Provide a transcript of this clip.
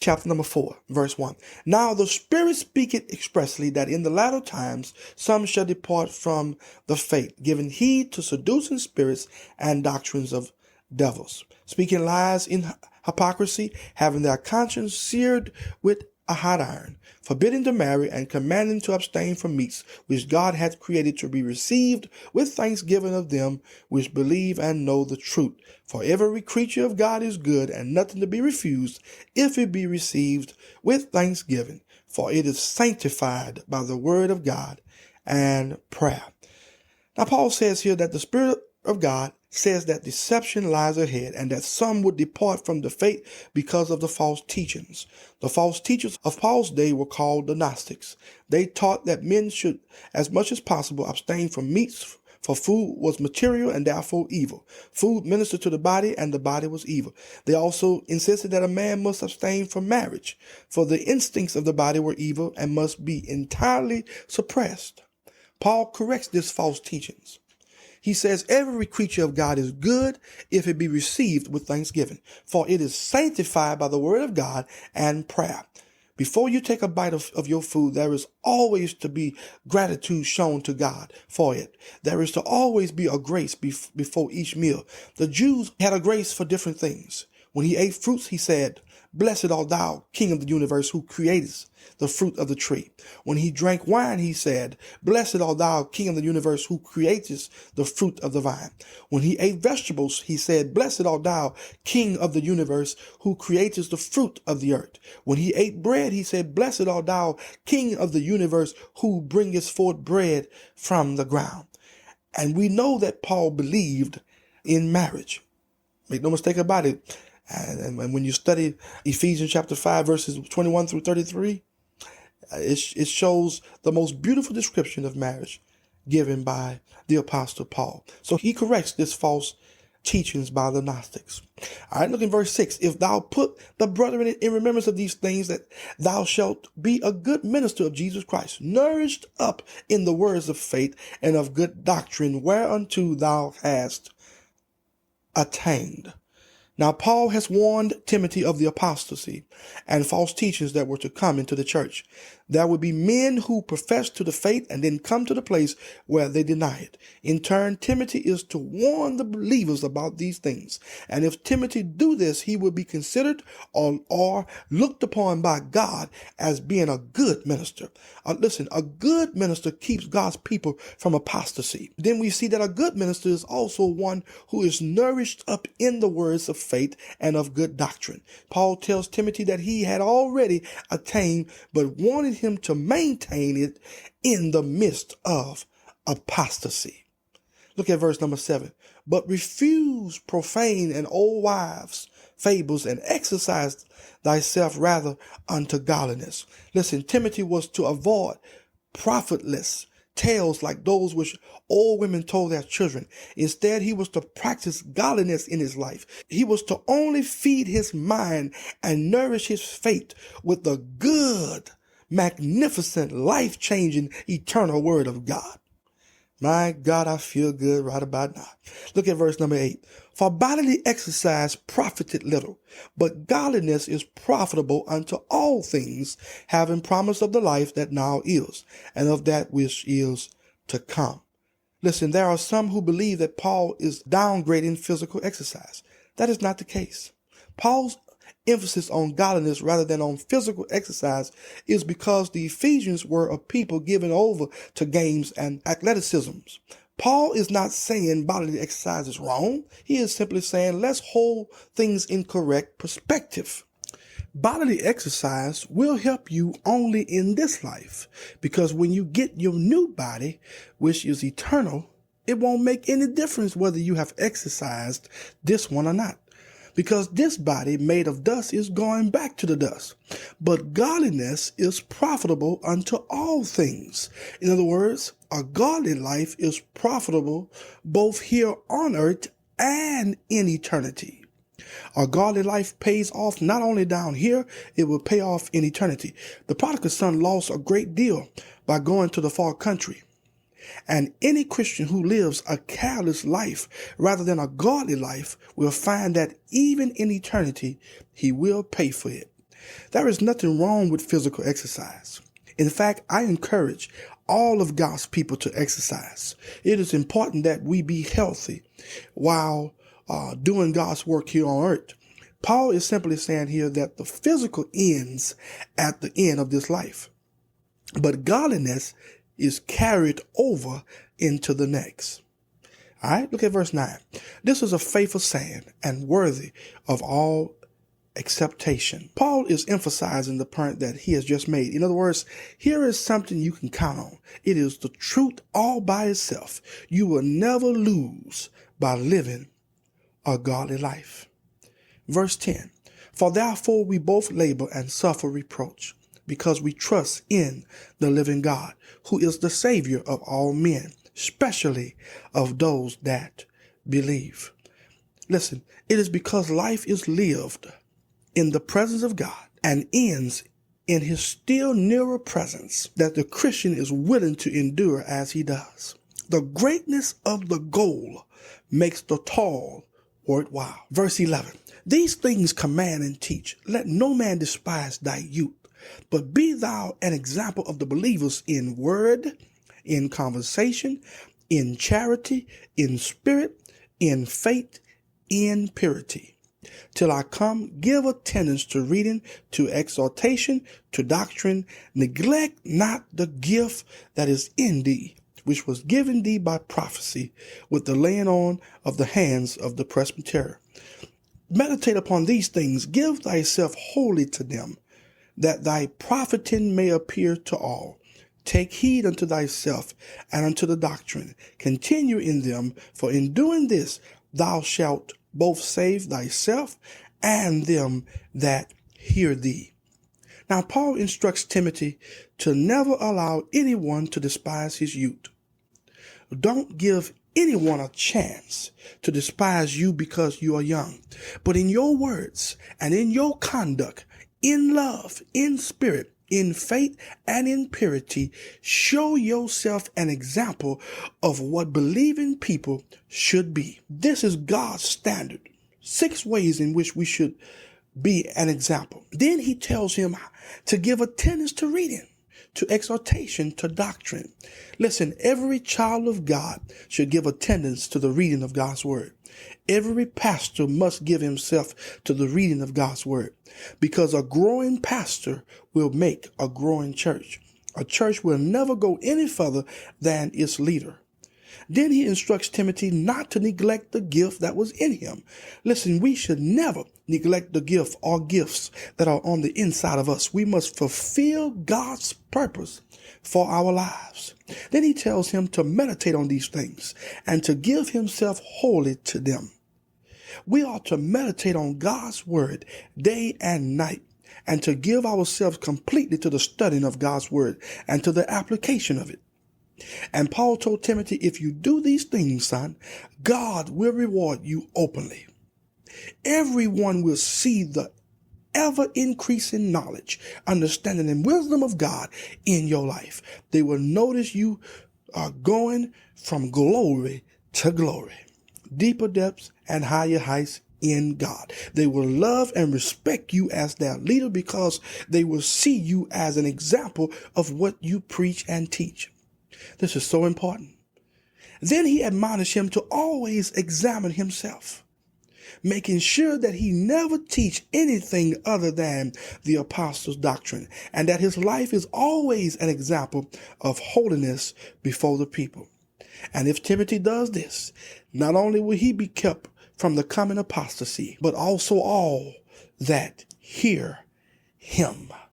chapter number 4, verse 1. Now the Spirit speaketh expressly that in the latter times some shall depart from the faith, giving heed to seducing spirits and doctrines of devils, speaking lies in hypocrisy, having their conscience seared with a hot iron, forbidding to marry, and commanding to abstain from meats which God hath created to be received with thanksgiving of them which believe and know the truth. For every creature of God is good, and nothing to be refused, if it be received with thanksgiving, for it is sanctified by the word of God and prayer. Now Paul says here that the Spirit of God says that deception lies ahead, and that some would depart from the faith because of the false teachings. The false teachers of Paul's day were called the Gnostics. They taught that men should, as much as possible, abstain from meats, for food was material and therefore evil. Food ministered to the body, and the body was evil. They also insisted that a man must abstain from marriage, for the instincts of the body were evil and must be entirely suppressed. Paul corrects these false teachings. He says every creature of God is good if it be received with thanksgiving, for it is sanctified by the word of God and prayer. Before you take a bite of your food, there is always to be gratitude shown to God for it. There is to always be a grace before each meal. The Jews had a grace for different things. When he ate fruits, he said, "Blessed art thou, King of the universe, who createst the fruit of the tree." When he drank wine, he said, "Blessed art thou, King of the universe, who createst the fruit of the vine." When he ate vegetables, he said, "Blessed art thou, King of the universe, who createst the fruit of the earth." When he ate bread, he said, "Blessed art thou, King of the universe, who bringest forth bread from the ground." And we know that Paul believed in marriage. Make no mistake about it. And when you study Ephesians chapter 5, verses 21 through 33, it shows the most beautiful description of marriage given by the Apostle Paul. So he corrects this false teachings by the Gnostics. All right, look in verse 6. "If thou put the brethren in remembrance of these things, that thou shalt be a good minister of Jesus Christ, nourished up in the words of faith and of good doctrine, whereunto thou hast attained." Now, Paul has warned Timothy of the apostasy and false teachings that were to come into the church. There would be men who profess to the faith and then come to the place where they deny it. In turn, Timothy is to warn the believers about these things. And if Timothy do this, he will be considered or looked upon by God as being a good minister. Listen, a good minister keeps God's people from apostasy. Then we see that a good minister is also one who is nourished up in the words of faith and of good doctrine. Paul tells Timothy that he had already attained, but wanted him to maintain it in the midst of apostasy. Look at verse number 7. "But refuse profane and old wives' fables, and exercise thyself rather unto godliness." Listen, Timothy was to avoid profitless tales like those which old women told their children. Instead, he was to practice godliness in his life. He was to only feed his mind and nourish his faith with the good, magnificent, life-changing, eternal word of God. My God, I feel good right about now. Look at verse number 8. "For bodily exercise profited little, but godliness is profitable unto all things, having promise of the life that now is, and of that which is to come." Listen, there are some who believe that Paul is downgrading physical exercise. That is not the case. Paul's emphasis on godliness rather than on physical exercise is because the Ephesians were a people given over to games and athleticisms. Paul is not saying bodily exercise is wrong. He is simply saying let's hold things in correct perspective. Bodily exercise will help you only in this life, because when you get your new body, which is eternal, it won't make any difference whether you have exercised this one or not. Because this body made of dust is going back to the dust. But godliness is profitable unto all things. In other words, a godly life is profitable both here on earth and in eternity. A godly life pays off not only down here, it will pay off in eternity. The prodigal son lost a great deal by going to the far country. And any Christian who lives a careless life rather than a godly life will find that even in eternity, he will pay for it. There is nothing wrong with physical exercise. In fact, I encourage all of God's people to exercise. It is important that we be healthy while doing God's work here on earth. Paul is simply saying here that the physical ends at the end of this life, but godliness is carried over into the next. All right, look at verse 9. This is a faithful saying and worthy of all acceptation. Paul is emphasizing the point that he has just made. In other words, here is something you can count on. It is the truth all by itself. You will never lose by living a godly life. Verse 10, for therefore we both labor and suffer reproach, because we trust in the living God, who is the Savior of all men, especially of those that believe. Listen, it is because life is lived in the presence of God and ends in his still nearer presence that the Christian is willing to endure as he does. The greatness of the goal makes the toil worthwhile. Verse 11, these things command and teach. Let no man despise thy youth, but be thou an example of the believers in word, in conversation, in charity, in spirit, in faith, in purity. Till I come, give attendance to reading, to exhortation, to doctrine. Neglect not the gift that is in thee, which was given thee by prophecy, with the laying on of the hands of the presbyter. Meditate upon these things, give thyself wholly to them, that thy profiting may appear to all. Take heed unto thyself and unto the doctrine. Continue in them, for in doing this thou shalt both save thyself and them that hear thee. Now Paul instructs Timothy to never allow anyone to despise his youth. Don't give anyone a chance to despise you because you are young. But in your words and in your conduct, in love, in spirit, in faith, and in purity, show yourself an example of what believing people should be. This is God's standard. 6 ways in which we should be an example. Then he tells him to give attendance to reading, to exhortation, to doctrine. Listen, every child of God should give attendance to the reading of God's word. Every pastor must give himself to the reading of God's word, because a growing pastor will make a growing church. A church will never go any further than its leader. Then he instructs Timothy not to neglect the gift that was in him. Listen, we should never neglect the gift or gifts that are on the inside of us. We must fulfill God's purpose for our lives. Then he tells him to meditate on these things and to give himself wholly to them. We ought to meditate on God's word day and night, and to give ourselves completely to the studying of God's word and to the application of it. And Paul told Timothy, if you do these things, son, God will reward you openly. Everyone will see the ever increasing knowledge, understanding, and wisdom of God in your life. They will notice you are going from glory to glory, deeper depths and higher heights in God. They will love and respect you as their leader because they will see you as an example of what you preach and teach. This is so important. Then he admonished him to always examine himself, making sure that he never teach anything other than the apostles' doctrine, and that his life is always an example of holiness before the people. And if Timothy does this, not only will he be kept from the coming apostasy, but also all that hear him.